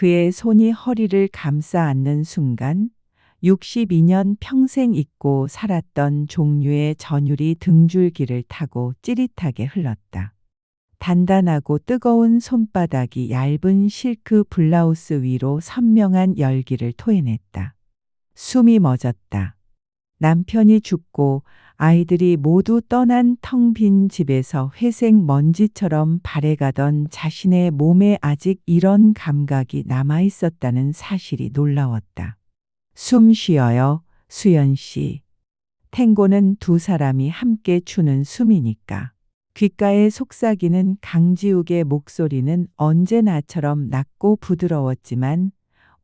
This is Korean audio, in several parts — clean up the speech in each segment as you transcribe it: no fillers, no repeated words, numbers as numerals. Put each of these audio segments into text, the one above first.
그의 손이 허리를 감싸 안는 순간 62년 평생 잊고 살았던 종류의 전율이 등줄기를 타고 찌릿하게 흘렀다. 단단하고 뜨거운 손바닥이 얇은 실크 블라우스 위로 선명한 열기를 토해냈다. 숨이 멎었다. 남편이 죽고 아이들이 모두 떠난 텅 빈 집에서 회색 먼지처럼 발해가던 자신의 몸에 아직 이런 감각이 남아있었다는 사실이 놀라웠다. 숨 쉬어요, 수연 씨. 탱고는 두 사람이 함께 추는 숨이니까. 귓가에 속삭이는 강지욱의 목소리는 언제나처럼 낮고 부드러웠지만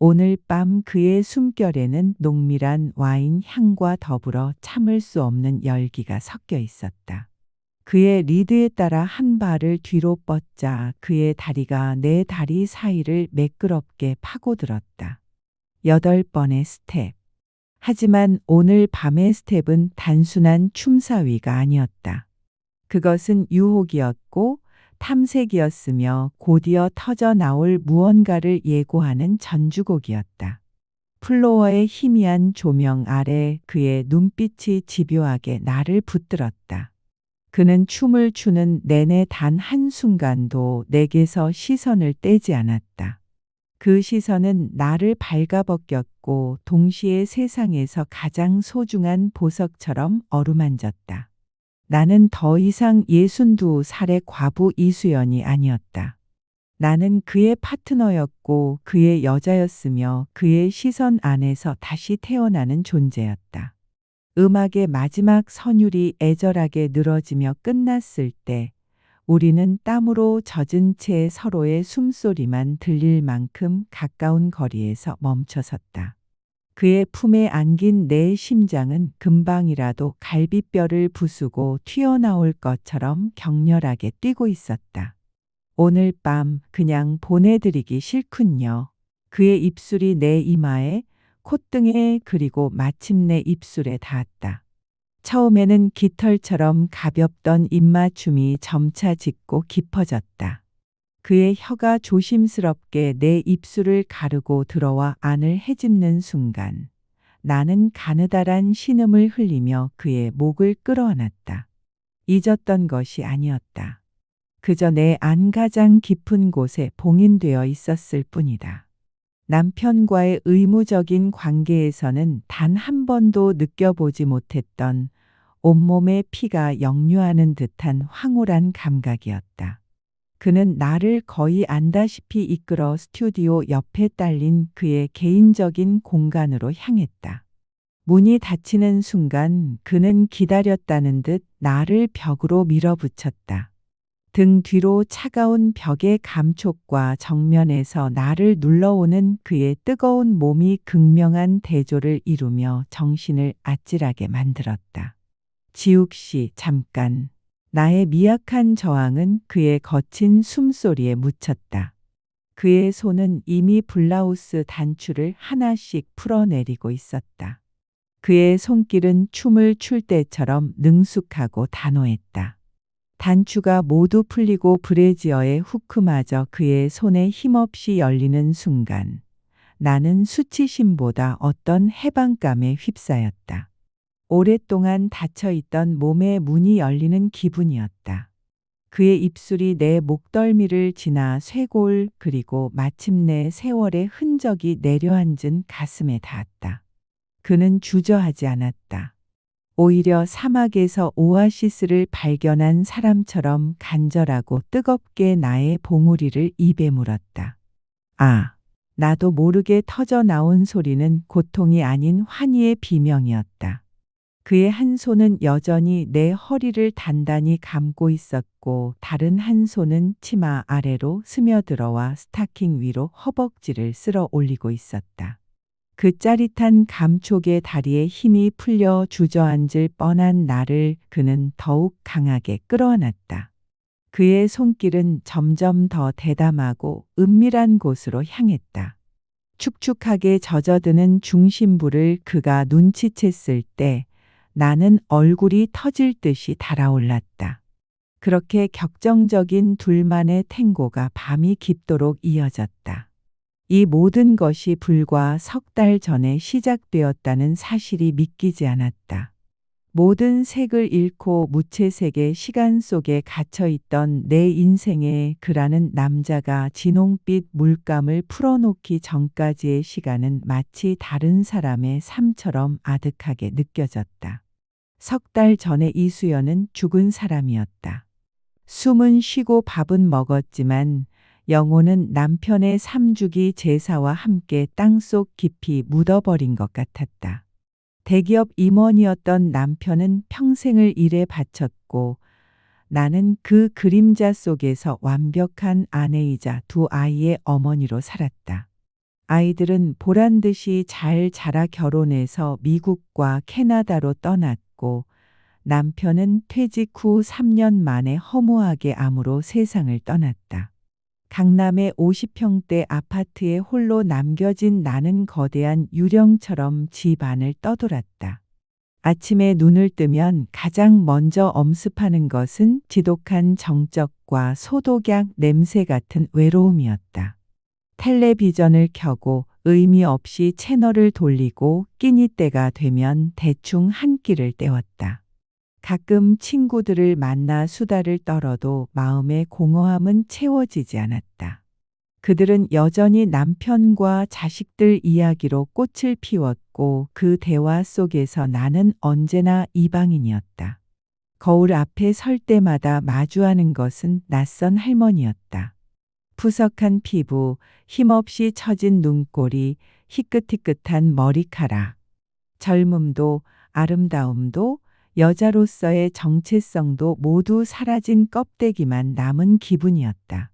오늘 밤 그의 숨결에는 농밀한 와인 향과 더불어 참을 수 없는 열기가 섞여 있었다. 그의 리드에 따라 한 발을 뒤로 뻗자 그의 다리가 내 다리 사이를 매끄럽게 파고들었다. 8번의 스텝. 하지만 오늘 밤의 스텝은 단순한 춤사위가 아니었다. 그것은 유혹이었고 탐색이었으며 곧이어 터져 나올 무언가를 예고하는 전주곡이었다. 플로어의 희미한 조명 아래 그의 눈빛이 집요하게 나를 붙들었다. 그는 춤을 추는 내내 단 한순간도 내게서 시선을 떼지 않았다. 그 시선은 나를 발가벗겼고 동시에 세상에서 가장 소중한 보석처럼 어루만졌다. 나는 더 이상 62살의 과부 이수연이 아니었다. 나는 그의 파트너였고 그의 여자였으며 그의 시선 안에서 다시 태어나는 존재였다. 음악의 마지막 선율이 애절하게 늘어지며 끝났을 때 우리는 땀으로 젖은 채 서로의 숨소리만 들릴 만큼 가까운 거리에서 멈춰섰다. 그의 품에 안긴 내 심장은 금방이라도 갈비뼈를 부수고 튀어나올 것처럼 격렬하게 뛰고 있었다. 오늘 밤 그냥 보내드리기 싫군요. 그의 입술이 내 이마에, 콧등에 그리고 마침내 입술에 닿았다. 처음에는 깃털처럼 가볍던 입맞춤이 점차 짙고 깊어졌다. 그의 혀가 조심스럽게 내 입술을 가르고 들어와 안을 헤집는 순간 나는 가느다란 신음을 흘리며 그의 목을 끌어안았다. 잊었던 것이 아니었다. 그저 내 안 가장 깊은 곳에 봉인되어 있었을 뿐이다. 남편과의 의무적인 관계에서는 단 한 번도 느껴보지 못했던 온몸의 피가 역류하는 듯한 황홀한 감각이었다. 그는 나를 거의 안다시피 이끌어 스튜디오 옆에 딸린 그의 개인적인 공간으로 향했다. 문이 닫히는 순간 그는 기다렸다는 듯 나를 벽으로 밀어붙였다. 등 뒤로 차가운 벽의 감촉과 정면에서 나를 눌러오는 그의 뜨거운 몸이 극명한 대조를 이루며 정신을 아찔하게 만들었다. 지욱 씨, 잠깐. 나의 미약한 저항은 그의 거친 숨소리에 묻혔다. 그의 손은 이미 블라우스 단추를 하나씩 풀어내리고 있었다. 그의 손길은 춤을 출 때처럼 능숙하고 단호했다. 단추가 모두 풀리고 브래지어의 후크마저 그의 손에 힘없이 열리는 순간 나는 수치심보다 어떤 해방감에 휩싸였다. 오랫동안 닫혀있던 몸의 문이 열리는 기분이었다. 그의 입술이 내 목덜미를 지나 쇄골 그리고 마침내 세월의 흔적이 내려앉은 가슴에 닿았다. 그는 주저하지 않았다. 오히려 사막에서 오아시스를 발견한 사람처럼 간절하고 뜨겁게 나의 봉우리를 입에 물었다. 아, 나도 모르게 터져 나온 소리는 고통이 아닌 환희의 비명이었다. 그의 한 손은 여전히 내 허리를 단단히 감고 있었고 다른 한 손은 치마 아래로 스며들어와 스타킹 위로 허벅지를 쓸어 올리고 있었다. 그 짜릿한 감촉의 다리에 힘이 풀려 주저앉을 뻔한 나를 그는 더욱 강하게 끌어안았다. 그의 손길은 점점 더 대담하고 은밀한 곳으로 향했다. 축축하게 젖어드는 중심부를 그가 눈치챘을 때 나는 얼굴이 터질 듯이 달아올랐다. 그렇게 격정적인 둘만의 탱고가 밤이 깊도록 이어졌다. 이 모든 것이 불과 석 달 전에 시작되었다는 사실이 믿기지 않았다. 모든 색을 잃고 무채색의 시간 속에 갇혀 있던 내 인생에 그라는 남자가 진홍빛 물감을 풀어놓기 전까지의 시간은 마치 다른 사람의 삶처럼 아득하게 느껴졌다. 석 달 전에 이수연은 죽은 사람이었다. 숨은 쉬고 밥은 먹었지만 영혼은 남편의 삼주기 제사와 함께 땅속 깊이 묻어버린 것 같았다. 대기업 임원이었던 남편은 평생을 일에 바쳤고 나는 그 그림자 속에서 완벽한 아내이자 두 아이의 어머니로 살았다. 아이들은 보란 듯이 잘 자라 결혼해서 미국과 캐나다로 떠났고 남편은 퇴직 후 3년 만에 허무하게 암으로 세상을 떠났다. 강남의 50평대 아파트에 홀로 남겨진 나는 거대한 유령처럼 집 안을 떠돌았다. 아침에 눈을 뜨면 가장 먼저 엄습하는 것은 지독한 정적과 소독약 냄새 같은 외로움이었다. 텔레비전을 켜고 의미 없이 채널을 돌리고 끼니 때가 되면 대충 한 끼를 때웠다. 가끔 친구들을 만나 수다를 떨어도 마음의 공허함은 채워지지 않았다. 그들은 여전히 남편과 자식들 이야기로 꽃을 피웠고 그 대화 속에서 나는 언제나 이방인이었다. 거울 앞에 설 때마다 마주하는 것은 낯선 할머니였다. 푸석한 피부, 힘없이 처진 눈꼬리, 희끗희끗한 머리카락. 젊음도 아름다움도 여자로서의 정체성도 모두 사라진 껍데기만 남은 기분이었다.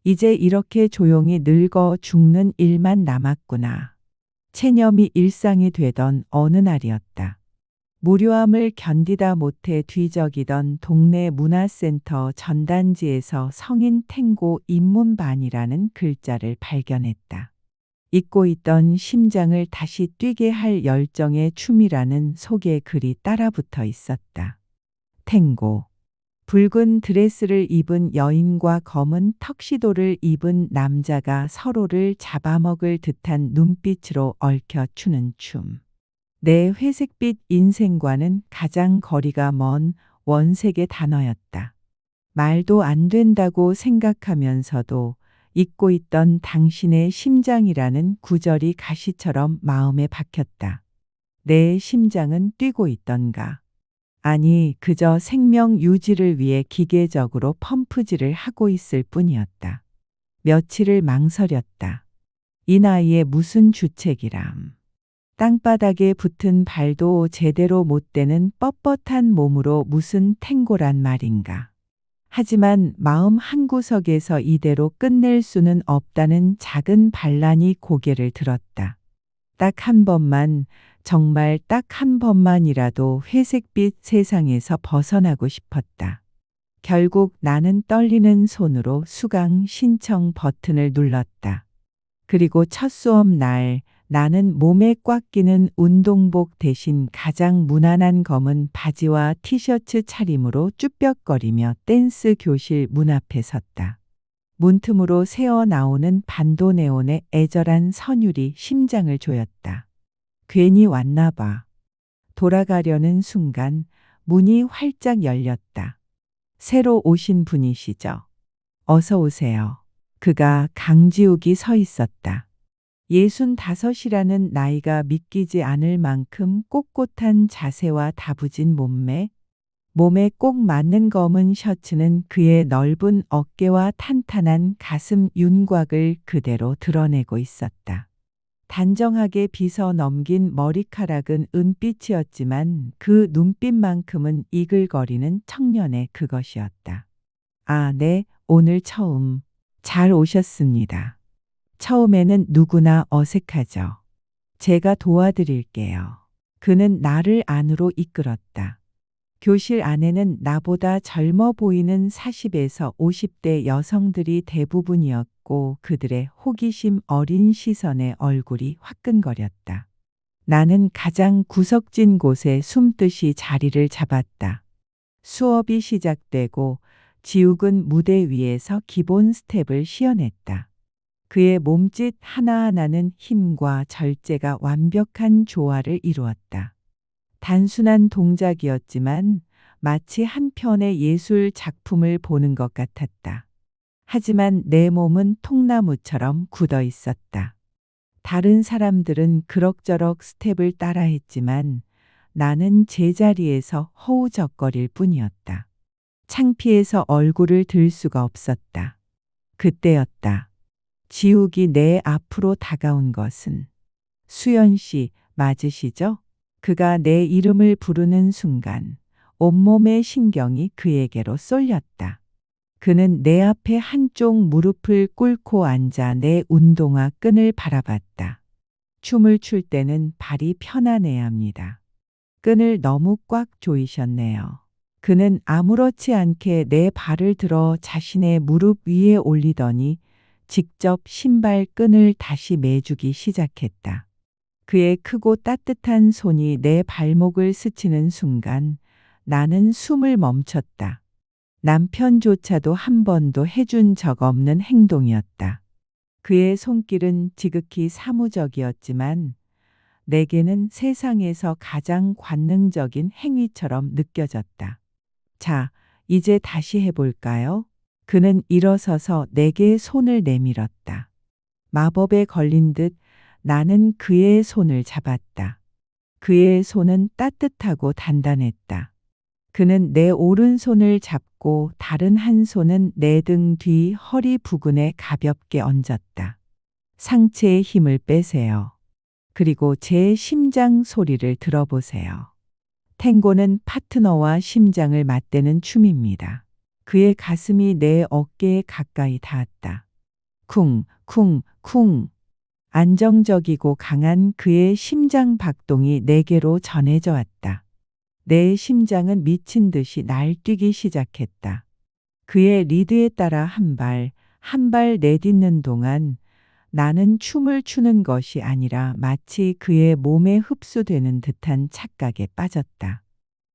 이제 이렇게 조용히 늙어 죽는 일만 남았구나. 체념이 일상이 되던 어느 날이었다. 무료함을 견디다 못해 뒤적이던 동네 문화센터 전단지에서 성인 탱고 입문반이라는 글자를 발견했다. 잊고 있던 심장을 다시 뛰게 할 열정의 춤이라는 소개 글이 따라붙어 있었다. 탱고. 붉은 드레스를 입은 여인과 검은 턱시도를 입은 남자가 서로를 잡아먹을 듯한 눈빛으로 얽혀 추는 춤. 내 회색빛 인생과는 가장 거리가 먼 원색의 단어였다. 말도 안 된다고 생각하면서도 잊고 있던 당신의 심장이라는 구절이 가시처럼 마음에 박혔다. 내 심장은 뛰고 있던가. 아니, 그저 생명 유지를 위해 기계적으로 펌프질을 하고 있을 뿐이었다. 며칠을 망설였다. 이 나이에 무슨 주책이람. 땅바닥에 붙은 발도 제대로 못 대는 뻣뻣한 몸으로 무슨 탱고란 말인가. 하지만 마음 한구석에서 이대로 끝낼 수는 없다는 작은 반란이 고개를 들었다. 딱 한 번만, 정말 딱 한 번만이라도 회색빛 세상에서 벗어나고 싶었다. 결국 나는 떨리는 손으로 수강 신청 버튼을 눌렀다. 그리고 첫 수업 날 나는 몸에 꽉 끼는 운동복 대신 가장 무난한 검은 바지와 티셔츠 차림으로 쭈뼛거리며 댄스 교실 문 앞에 섰다. 문틈으로 새어나오는 반도네온의 애절한 선율이 심장을 조였다. 괜히 왔나 봐. 돌아가려는 순간 문이 활짝 열렸다. 새로 오신 분이시죠? 어서 오세요. 그가 강지욱이 서 있었다. 65이라는 나이가 믿기지 않을 만큼 꼿꼿한 자세와 다부진 몸매, 몸에 꼭 맞는 검은 셔츠는 그의 넓은 어깨와 탄탄한 가슴 윤곽을 그대로 드러내고 있었다. 단정하게 빗어 넘긴 머리카락은 은빛이었지만 그 눈빛만큼은 이글거리는 청년의 그것이었다. 아, 네, 오늘 처음. 잘 오셨습니다. 처음에는 누구나 어색하죠. 제가 도와드릴게요. 그는 나를 안으로 이끌었다. 교실 안에는 나보다 젊어 보이는 40에서 50대 여성들이 대부분이었고 그들의 호기심 어린 시선에 얼굴이 화끈거렸다. 나는 가장 구석진 곳에 숨듯이 자리를 잡았다. 수업이 시작되고 지욱은 무대 위에서 기본 스텝을 시연했다. 그의 몸짓 하나하나는 힘과 절제가 완벽한 조화를 이루었다. 단순한 동작이었지만 마치 한 편의 예술 작품을 보는 것 같았다. 하지만 내 몸은 통나무처럼 굳어 있었다. 다른 사람들은 그럭저럭 스텝을 따라했지만 나는 제자리에서 허우적거릴 뿐이었다. 창피해서 얼굴을 들 수가 없었다. 그때였다. 지욱이 내 앞으로 다가온 것은 수연 씨 맞으시죠? 그가 내 이름을 부르는 순간 온몸의 신경이 그에게로 쏠렸다. 그는 내 앞에 한쪽 무릎을 꿇고 앉아 내 운동화 끈을 바라봤다. 춤을 출 때는 발이 편안해야 합니다. 끈을 너무 꽉 조이셨네요. 그는 아무렇지 않게 내 발을 들어 자신의 무릎 위에 올리더니 직접 신발 끈을 다시 매주기 시작했다. 그의 크고 따뜻한 손이 내 발목을 스치는 순간 나는 숨을 멈췄다. 남편조차도 한 번도 해준 적 없는 행동이었다. 그의 손길은 지극히 사무적이었지만 내게는 세상에서 가장 관능적인 행위처럼 느껴졌다. 자, 이제 다시 해볼까요? 그는 일어서서 내게 손을 내밀었다. 마법에 걸린 듯 나는 그의 손을 잡았다. 그의 손은 따뜻하고 단단했다. 그는 내 오른손을 잡고 다른 한 손은 내 등 뒤 허리 부근에 가볍게 얹었다. 상체에 힘을 빼세요. 그리고 제 심장 소리를 들어보세요. 탱고는 파트너와 심장을 맞대는 춤입니다. 그의 가슴이 내 어깨에 가까이 닿았다. 쿵, 쿵, 쿵. 안정적이고 강한 그의 심장 박동이 내게로 전해져 왔다. 내 심장은 미친 듯이 날뛰기 시작했다. 그의 리드에 따라 한 발 내딛는 동안 나는 춤을 추는 것이 아니라 마치 그의 몸에 흡수되는 듯한 착각에 빠졌다.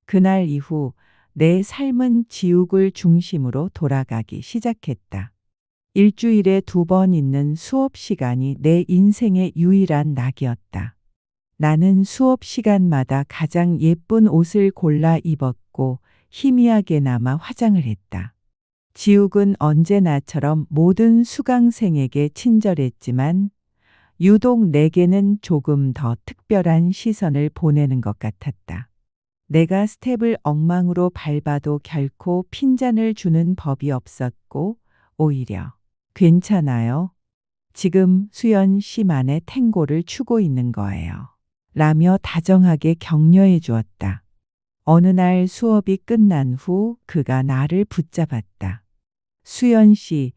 그날 이후 내 삶은 지옥을 중심으로 돌아가기 시작했다. 일주일에 2번 있는 수업 시간이 내 인생의 유일한 낙이었다. 나는 수업 시간마다 가장 예쁜 옷을 골라 입었고 희미하게나마 화장을 했다. 지욱은 언제나처럼 모든 수강생에게 친절했지만 유독 내게는 조금 더 특별한 시선을 보내는 것 같았다. 내가 스텝을 엉망으로 밟아도 결코 핀잔을 주는 법이 없었고 오히려 괜찮아요. 지금 수연 씨만의 탱고를 추고 있는 거예요. 라며 다정하게 격려해 주었다. 어느 날 수업이 끝난 후 그가 나를 붙잡았다. 수연 씨,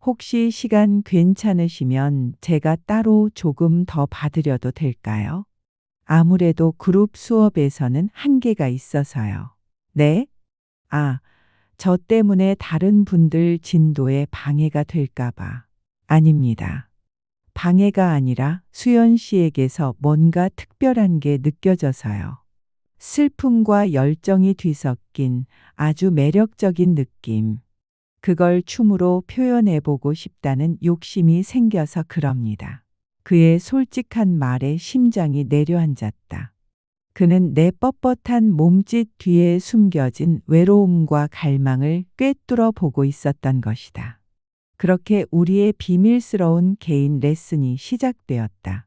혹시 시간 괜찮으시면 제가 따로 조금 더 받으려도 될까요? 아무래도 그룹 수업에서는 한계가 있어서요. 네? 아, 저 때문에 다른 분들 진도에 방해가 될까봐. 아닙니다. 방해가 아니라 수연 씨에게서 뭔가 특별한 게 느껴져서요. 슬픔과 열정이 뒤섞인 아주 매력적인 느낌. 그걸 춤으로 표현해보고 싶다는 욕심이 생겨서 그럽니다. 그의 솔직한 말에 심장이 내려앉았다. 그는 내 뻣뻣한 몸짓 뒤에 숨겨진 외로움과 갈망을 꿰뚫어 보고 있었던 것이다. 그렇게 우리의 비밀스러운 개인 레슨이 시작되었다.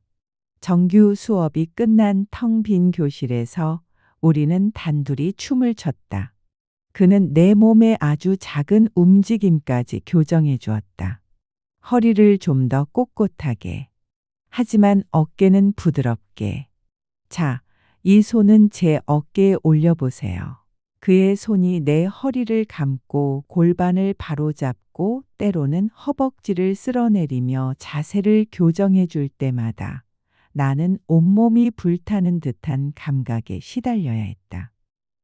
정규 수업이 끝난 텅 빈 교실에서 우리는 단둘이 춤을 췄다. 그는 내 몸의 아주 작은 움직임까지 교정해 주었다. 허리를 좀 더 꼿꼿하게. 하지만 어깨는 부드럽게. 자, 이 손은 제 어깨에 올려보세요. 그의 손이 내 허리를 감고 골반을 바로잡고 때로는 허벅지를 쓸어내리며 자세를 교정해 줄 때마다 나는 온몸이 불타는 듯한 감각에 시달려야 했다.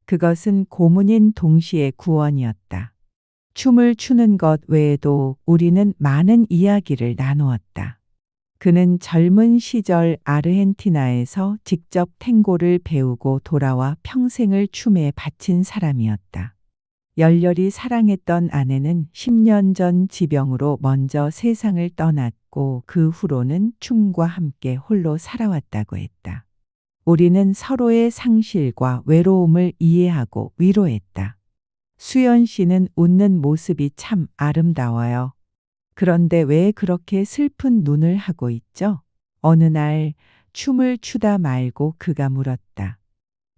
그것은 고문인 동시의 구원이었다. 춤을 추는 것 외에도 우리는 많은 이야기를 나누었다. 그는 젊은 시절 아르헨티나에서 직접 탱고를 배우고 돌아와 평생을 춤에 바친 사람이었다. 열렬히 사랑했던 아내는 10년 전 지병으로 먼저 세상을 떠났고 말았고 그 후로는 춤과 함께 홀로 살아왔다고 했다. 우리는 서로의 상실과 외로움을 이해하고 위로했다. 수연 씨는 웃는 모습이 참 아름다워요. 그런데 왜 그렇게 슬픈 눈을 하고 있죠? 어느 날 춤을 추다 말고 그가 물었다.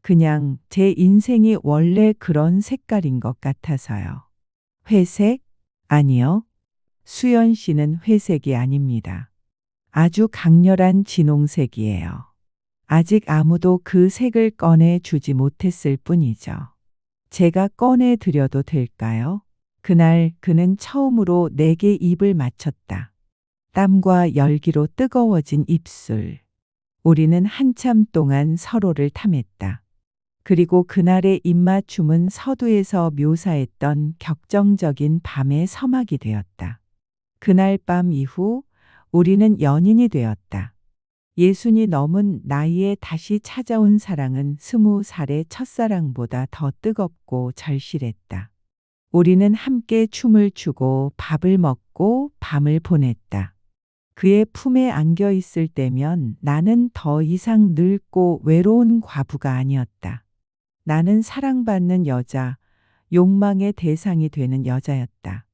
그냥 제 인생이 원래 그런 색깔인 것 같아서요. 회색? 아니요. 수연 씨는 회색이 아닙니다. 아주 강렬한 진홍색이에요. 아직 아무도 그 색을 꺼내 주지 못했을 뿐이죠. 제가 꺼내 드려도 될까요? 그날 그는 처음으로 내게 입을 맞췄다. 땀과 열기로 뜨거워진 입술. 우리는 한참 동안 서로를 탐했다. 그리고 그날의 입맞춤은 서두에서 묘사했던 격정적인 밤의 서막이 되었다. 그날 밤 이후 우리는 연인이 되었다. 예순이 넘은 나이에 다시 찾아온 사랑은 20살의 첫사랑보다 더 뜨겁고 절실했다. 우리는 함께 춤을 추고 밥을 먹고 밤을 보냈다. 그의 품에 안겨 있을 때면 나는 더 이상 늙고 외로운 과부가 아니었다. 나는 사랑받는 여자, 욕망의 대상이 되는 여자였다.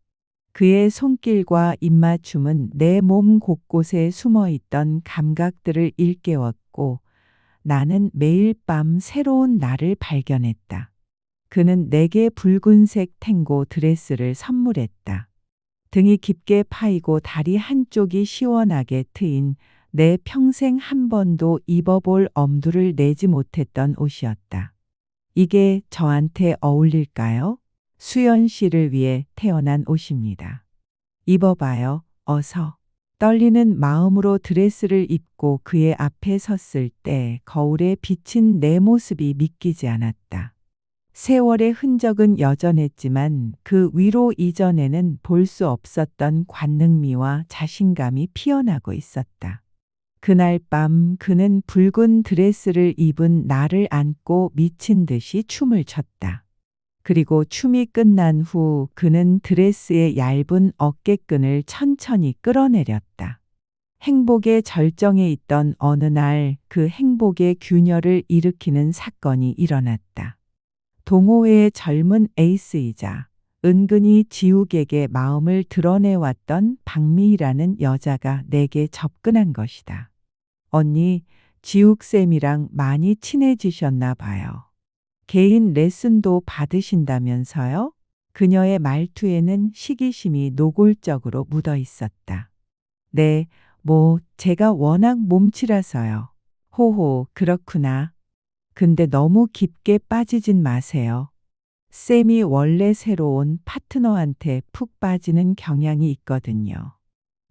그의 손길과 입맞춤은 내 몸 곳곳에 숨어 있던 감각들을 일깨웠고 나는 매일 밤 새로운 나를 발견했다. 그는 내게 붉은색 탱고 드레스를 선물했다. 등이 깊게 파이고 다리 한쪽이 시원하게 트인 내 평생 한 번도 입어볼 엄두를 내지 못했던 옷이었다. 이게 저한테 어울릴까요? 수연 씨를 위해 태어난 옷입니다. 입어봐요, 어서. 떨리는 마음으로 드레스를 입고 그의 앞에 섰을 때 거울에 비친 내 모습이 믿기지 않았다. 세월의 흔적은 여전했지만 그 위로 이전에는 볼 수 없었던 관능미와 자신감이 피어나고 있었다. 그날 밤 그는 붉은 드레스를 입은 나를 안고 미친 듯이 춤을 췄다. 그리고 춤이 끝난 후 그는 드레스의 얇은 어깨끈을 천천히 끌어내렸다. 행복의 절정에 있던 어느 날 그 행복의 균열을 일으키는 사건이 일어났다. 동호회의 젊은 에이스이자 은근히 지욱에게 마음을 드러내왔던 박미희라는 여자가 내게 접근한 것이다. 언니, 지욱쌤이랑 많이 친해지셨나 봐요. 개인 레슨도 받으신다면서요? 그녀의 말투에는 시기심이 노골적으로 묻어 있었다. 네, 제가 워낙 몸치라서요. 호호, 그렇구나. 근데 너무 깊게 빠지진 마세요. 쌤이 원래 새로운 파트너한테 푹 빠지는 경향이 있거든요.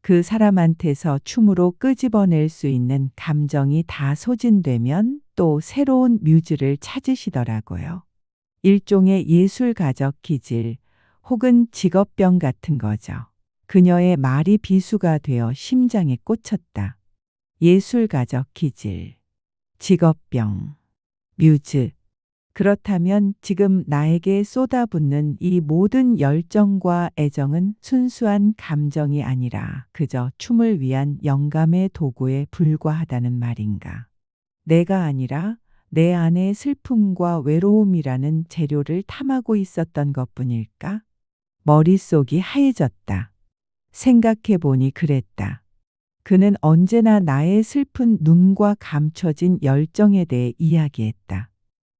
그 사람한테서 춤으로 끄집어낼 수 있는 감정이 다 소진되면 또 새로운 뮤즈를 찾으시더라고요. 일종의 예술가적 기질 혹은 직업병 같은 거죠. 그녀의 말이 비수가 되어 심장에 꽂혔다. 예술가적 기질, 직업병, 뮤즈. 그렇다면 지금 나에게 쏟아붓는 이 모든 열정과 애정은 순수한 감정이 아니라 그저 춤을 위한 영감의 도구에 불과하다는 말인가? 내가 아니라 내 안의 슬픔과 외로움이라는 재료를 탐하고 있었던 것뿐일까? 머릿속이 하얘졌다. 생각해보니 그랬다. 그는 언제나 나의 슬픈 눈과 감춰진 열정에 대해 이야기했다.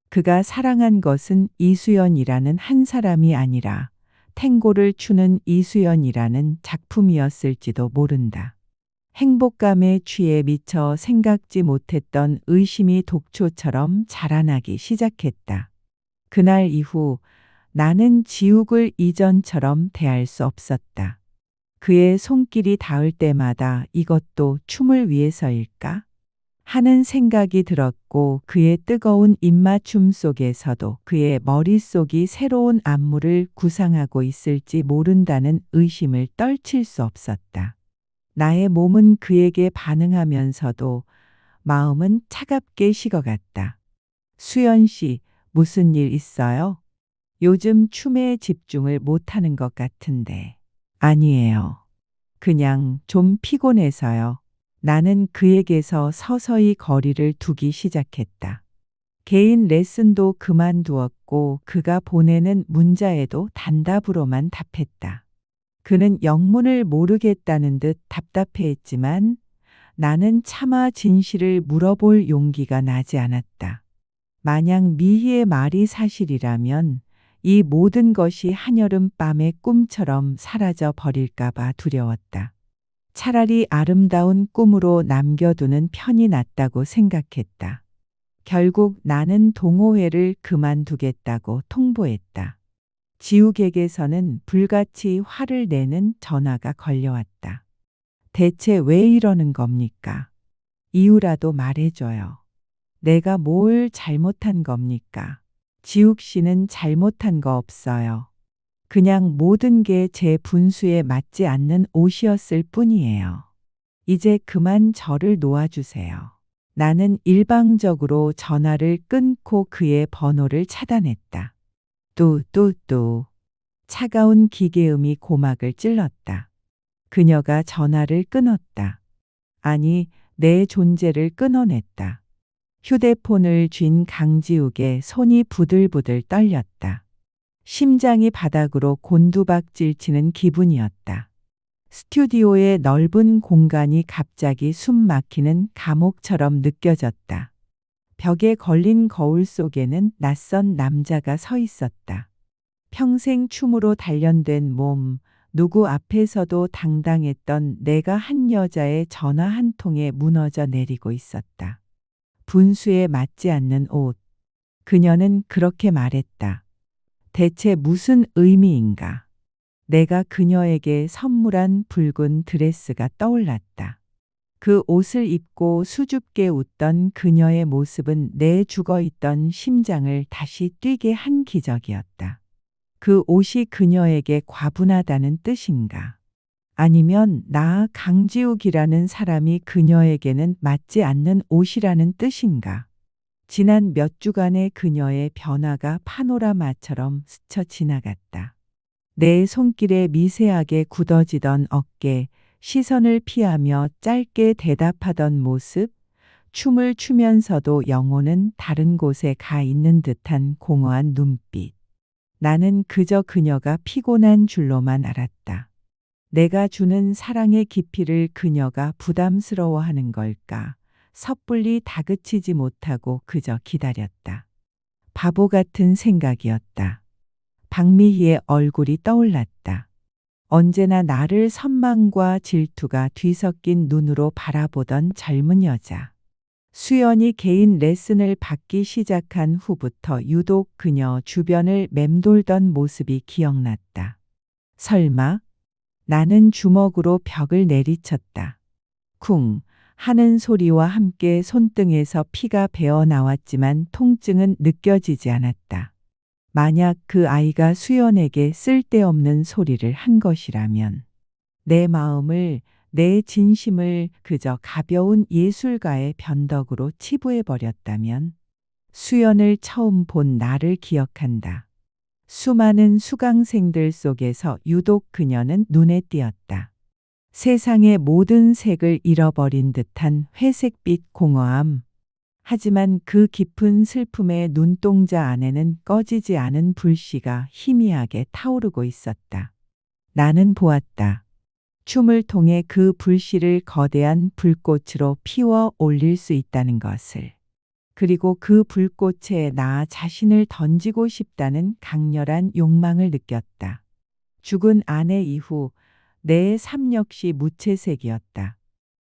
그가 사랑한 것은 이수연이라는 한 사람이 아니라 탱고를 추는 이수연이라는 작품이었을지도 모른다. 행복감에 취해 미처 생각지 못했던 의심이 독초처럼 자라나기 시작했다. 그날 이후 나는 지욱을 이전처럼 대할 수 없었다. 그의 손길이 닿을 때마다 이것도 춤을 위해서일까? 하는 생각이 들었고 그의 뜨거운 입맞춤 속에서도 그의 머릿속이 새로운 안무를 구상하고 있을지 모른다는 의심을 떨칠 수 없었다. 나의 몸은 그에게 반응하면서도 마음은 차갑게 식어갔다. 수연 씨, 무슨 일 있어요? 요즘 춤에 집중을 못하는 것 같은데. 아니에요. 그냥 좀 피곤해서요. 나는 그에게서 서서히 거리를 두기 시작했다. 개인 레슨도 그만두었고 그가 보내는 문자에도 단답으로만 답했다. 그는 영문을 모르겠다는 듯 답답해했지만 나는 차마 진실을 물어볼 용기가 나지 않았다. 만약 미희의 말이 사실이라면 이 모든 것이 한여름 밤의 꿈처럼 사라져 버릴까봐 두려웠다. 차라리 아름다운 꿈으로 남겨두는 편이 낫다고 생각했다. 결국 나는 동호회를 그만두겠다고 통보했다. 지욱에게서는 불같이 화를 내는 전화가 걸려왔다. 대체 왜 이러는 겁니까? 이유라도 말해줘요. 내가 뭘 잘못한 겁니까? 지욱 씨는 잘못한 거 없어요. 그냥 모든 게 제 분수에 맞지 않는 옷이었을 뿐이에요. 이제 그만 저를 놓아주세요. 나는 일방적으로 전화를 끊고 그의 번호를 차단했다. 뚜뚜뚜. 차가운 기계음이 고막을 찔렀다. 그녀가 전화를 끊었다. 아니, 내 존재를 끊어냈다. 휴대폰을 쥔 강지욱의 손이 부들부들 떨렸다. 심장이 바닥으로 곤두박질 치는 기분이었다. 스튜디오의 넓은 공간이 갑자기 숨 막히는 감옥처럼 느껴졌다. 벽에 걸린 거울 속에는 낯선 남자가 서 있었다. 평생 춤으로 단련된 몸, 누구 앞에서도 당당했던 내가 한 여자의 전화 한 통에 무너져 내리고 있었다. 분수에 맞지 않는 옷. 그녀는 그렇게 말했다. 대체 무슨 의미인가? 내가 그녀에게 선물한 붉은 드레스가 떠올랐다. 그 옷을 입고 수줍게 웃던 그녀의 모습은 내 죽어있던 심장을 다시 뛰게 한 기적이었다. 그 옷이 그녀에게 과분하다는 뜻인가? 아니면 나 강지욱이라는 사람이 그녀에게는 맞지 않는 옷이라는 뜻인가? 지난 몇 주간의 그녀의 변화가 파노라마처럼 스쳐 지나갔다. 내 손길에 미세하게 굳어지던 어깨, 시선을 피하며 짧게 대답하던 모습, 춤을 추면서도 영혼은 다른 곳에 가 있는 듯한 공허한 눈빛. 나는 그저 그녀가 피곤한 줄로만 알았다. 내가 주는 사랑의 깊이를 그녀가 부담스러워하는 걸까? 섣불리 다그치지 못하고 그저 기다렸다. 바보 같은 생각이었다. 박미희의 얼굴이 떠올랐다. 언제나 나를 선망과 질투가 뒤섞인 눈으로 바라보던 젊은 여자. 수연이 개인 레슨을 받기 시작한 후부터 유독 그녀 주변을 맴돌던 모습이 기억났다. 설마? 나는 주먹으로 벽을 내리쳤다. 쿵 하는 소리와 함께 손등에서 피가 배어 나왔지만 통증은 느껴지지 않았다. 만약 그 아이가 수연에게 쓸데없는 소리를 한 것이라면 내 마음을, 내 진심을 그저 가벼운 예술가의 변덕으로 치부해버렸다면 수연을 처음 본 나를 기억한다. 수많은 수강생들 속에서 유독 그녀는 눈에 띄었다. 세상의 모든 색을 잃어버린 듯한 회색빛 공허함. 하지만 그 깊은 슬픔의 눈동자 안에는 꺼지지 않은 불씨가 희미하게 타오르고 있었다. 나는 보았다. 춤을 통해 그 불씨를 거대한 불꽃으로 피워 올릴 수 있다는 것을. 그리고 그 불꽃에 나 자신을 던지고 싶다는 강렬한 욕망을 느꼈다. 죽은 아내 이후 내 삶 역시 무채색이었다.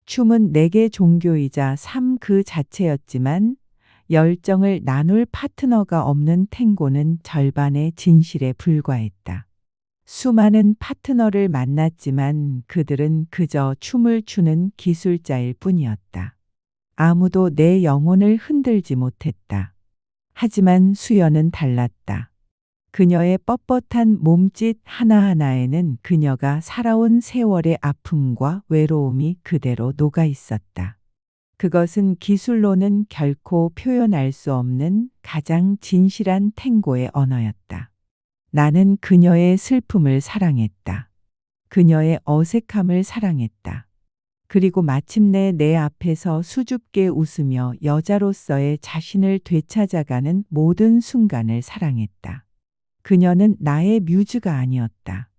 춤은 내게 종교이자 삶 그 자체였지만 열정을 나눌 파트너가 없는 탱고는 절반의 진실에 불과했다. 수많은 파트너를 만났지만 그들은 그저 춤을 추는 기술자일 뿐이었다. 아무도 내 영혼을 흔들지 못했다. 하지만 수연은 달랐다. 그녀의 뻣뻣한 몸짓 하나하나에는 그녀가 살아온 세월의 아픔과 외로움이 그대로 녹아 있었다. 그것은 기술로는 결코 표현할 수 없는 가장 진실한 탱고의 언어였다. 나는 그녀의 슬픔을 사랑했다. 그녀의 어색함을 사랑했다. 그리고 마침내 내 앞에서 수줍게 웃으며 여자로서의 자신을 되찾아가는 모든 순간을 사랑했다. 그녀는 나의 뮤즈가 아니었다.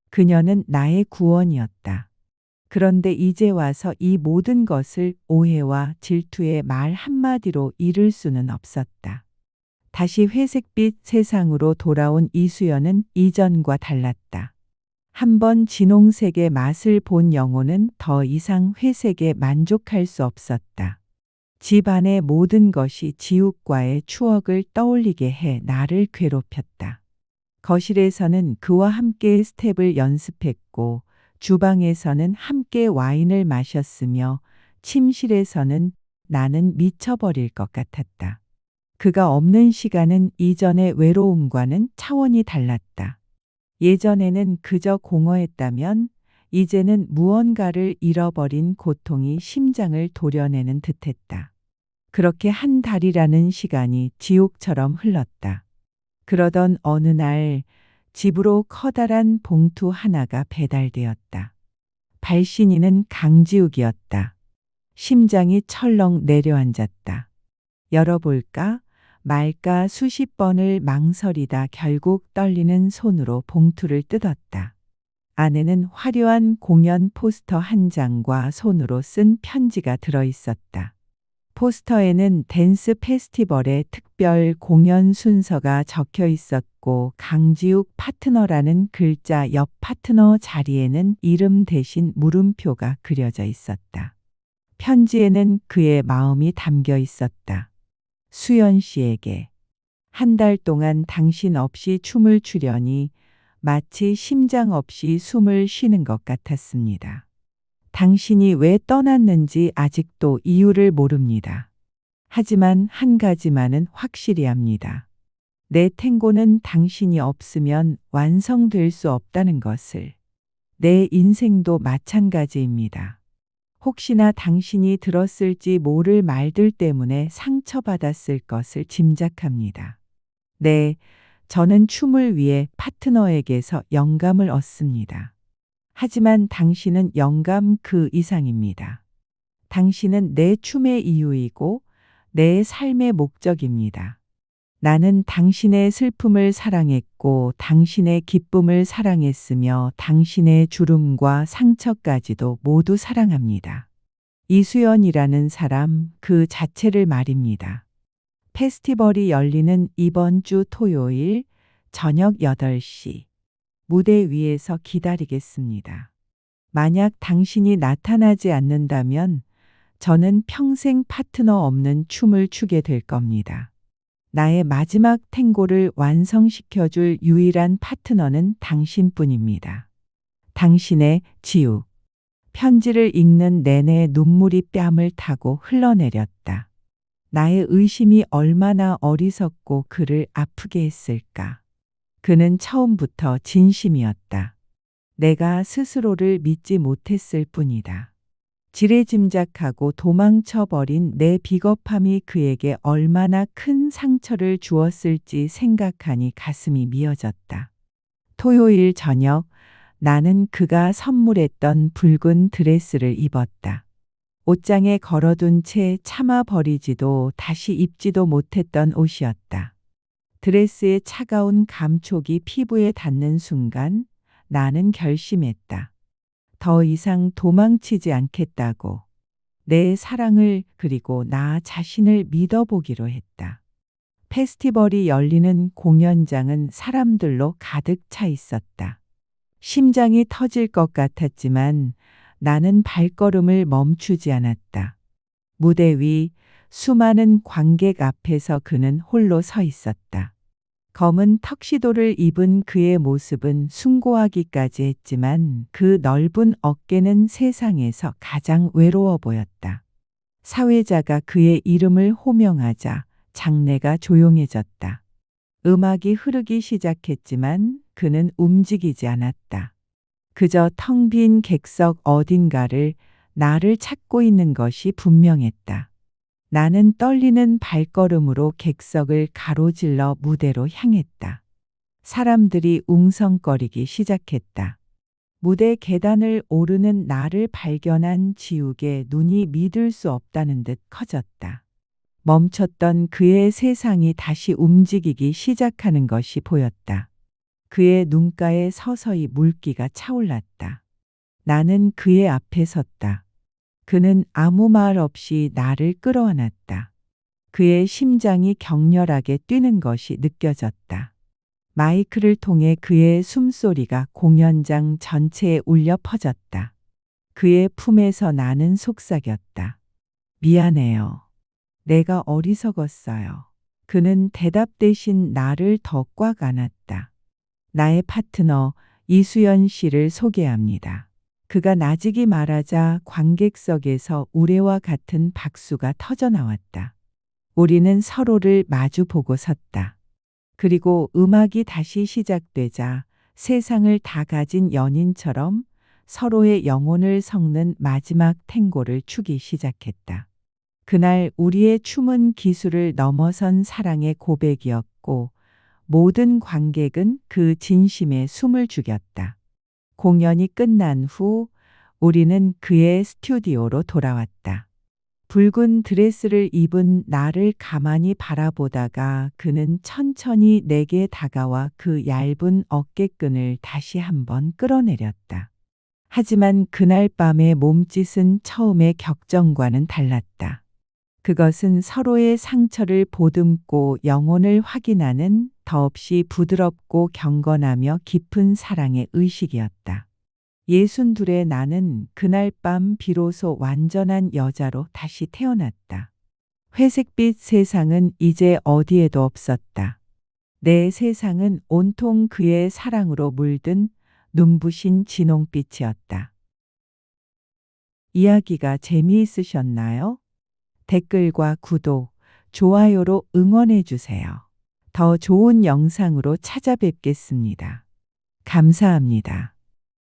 그녀는 나의 구원이었다. 그런데 이제 와서 이 모든 것을 오해와 질투의 말 한마디로 이룰 수는 없었다. 다시 회색빛 세상으로 돌아온 이수연은 이전과 달랐다. 한번 진홍색의 맛을 본 영혼은 더 이상 회색에 만족할 수 없었다. 집 안의 모든 것이 지욱과의 추억을 떠올리게 해 나를 괴롭혔다. 거실에서는 그와 함께 스텝을 연습했고 주방에서는 함께 와인을 마셨으며 침실에서는 나는 미쳐버릴 것 같았다. 그가 없는 시간은 이전의 외로움과는 차원이 달랐다. 예전에는 그저 공허했다면 이제는 무언가를 잃어버린 고통이 심장을 도려내는 듯했다. 그렇게 한 달이라는 시간이 지옥처럼 흘렀다. 그러던 어느 날 집으로 커다란 봉투 하나가 배달되었다. 발신인은 강지욱이었다. 심장이 철렁 내려앉았다. 열어볼까 말까 수십 번을 망설이다 결국 떨리는 손으로 봉투를 뜯었다. 안에는 화려한 공연 포스터 한 장과 손으로 쓴 편지가 들어 있었다. 포스터에는 댄스 페스티벌의 특별 공연 순서가 적혀 있었고 강지욱 파트너라는 글자 옆 파트너 자리에는 이름 대신 물음표가 그려져 있었다. 편지에는 그의 마음이 담겨 있었다. 수연 씨에게 한 달 동안 당신 없이 춤을 추려니 마치 심장 없이 숨을 쉬는 것 같았습니다. 당신이 왜 떠났는지 아직도 이유를 모릅니다. 하지만 한 가지만은 확실히 합니다. 내 탱고는 당신이 없으면 완성될 수 없다는 것을. 내 인생도 마찬가지입니다. 혹시나 당신이 들었을지 모를 말들 때문에 상처받았을 것을 짐작합니다. 네, 저는 춤을 위해 파트너에게서 영감을 얻습니다. 하지만 당신은 영감 그 이상입니다. 당신은 내 춤의 이유이고 내 삶의 목적입니다. 나는 당신의 슬픔을 사랑했고 당신의 기쁨을 사랑했으며 당신의 주름과 상처까지도 모두 사랑합니다. 이수연이라는 사람 그 자체를 말입니다. 페스티벌이 열리는 이번 주 토요일 저녁 8시 무대 위에서 기다리겠습니다. 만약 당신이 나타나지 않는다면 저는 평생 파트너 없는 춤을 추게 될 겁니다. 나의 마지막 탱고를 완성시켜줄 유일한 파트너는 당신뿐입니다. 당신의 지우. 편지를 읽는 내내 눈물이 뺨을 타고 흘러내렸다. 나의 의심이 얼마나 어리석고 그를 아프게 했을까. 그는 처음부터 진심이었다. 내가 스스로를 믿지 못했을 뿐이다. 지레짐작하고 도망쳐버린 내 비겁함이 그에게 얼마나 큰 상처를 주었을지 생각하니 가슴이 미어졌다. 토요일 저녁 나는 그가 선물했던 붉은 드레스를 입었다. 옷장에 걸어둔 채 참아버리지도 다시 입지도 못했던 옷이었다. 드레스의 차가운 감촉이 피부에 닿는 순간 나는 결심했다. 더 이상 도망치지 않겠다고. 내 사랑을 그리고 나 자신을 믿어보기로 했다. 페스티벌이 열리는 공연장은 사람들로 가득 차 있었다. 심장이 터질 것 같았지만 나는 발걸음을 멈추지 않았다. 무대 위 수많은 관객 앞에서 그는 홀로 서 있었다. 검은 턱시도를 입은 그의 모습은 숭고하기까지 했지만 그 넓은 어깨는 세상에서 가장 외로워 보였다. 사회자가 그의 이름을 호명하자 장내가 조용해졌다. 음악이 흐르기 시작했지만 그는 움직이지 않았다. 그저 텅 빈 객석 어딘가를 나를 찾고 있는 것이 분명했다. 나는 떨리는 발걸음으로 객석을 가로질러 무대로 향했다. 사람들이 웅성거리기 시작했다. 무대 계단을 오르는 나를 발견한 지욱의 눈이 믿을 수 없다는 듯 커졌다. 멈췄던 그의 세상이 다시 움직이기 시작하는 것이 보였다. 그의 눈가에 서서히 물기가 차올랐다. 나는 그의 앞에 섰다. 그는 아무 말 없이 나를 끌어안았다. 그의 심장이 격렬하게 뛰는 것이 느껴졌다. 마이크를 통해 그의 숨소리가 공연장 전체에 울려 퍼졌다. 그의 품에서 나는 속삭였다. 미안해요. 내가 어리석었어요. 그는 대답 대신 나를 더 꽉 안았다. 나의 파트너 이수연 씨를 소개합니다. 그가 나직이 말하자 관객석에서 우레와 같은 박수가 터져나왔다. 우리는 서로를 마주 보고 섰다. 그리고 음악이 다시 시작되자 세상을 다 가진 연인처럼 서로의 영혼을 섞는 마지막 탱고를 추기 시작했다. 그날 우리의 춤은 기술을 넘어선 사랑의 고백이었고 모든 관객은 그 진심에 숨을 죽였다. 공연이 끝난 후 우리는 그의 스튜디오로 돌아왔다. 붉은 드레스를 입은 나를 가만히 바라보다가 그는 천천히 내게 다가와 그 얇은 어깨끈을 다시 한번 끌어내렸다. 하지만 그날 밤의 몸짓은 처음의 격정과는 달랐다. 그것은 서로의 상처를 보듬고 영혼을 확인하는 더없이 부드럽고 경건하며 깊은 사랑의 의식이었다. 62의 나는 그날 밤 비로소 완전한 여자로 다시 태어났다. 회색빛 세상은 이제 어디에도 없었다. 내 세상은 온통 그의 사랑으로 물든 눈부신 진홍빛이었다. 이야기가 재미있으셨나요? 댓글과 구독, 좋아요로 응원해 주세요. 더 좋은 영상으로 찾아뵙겠습니다. 감사합니다.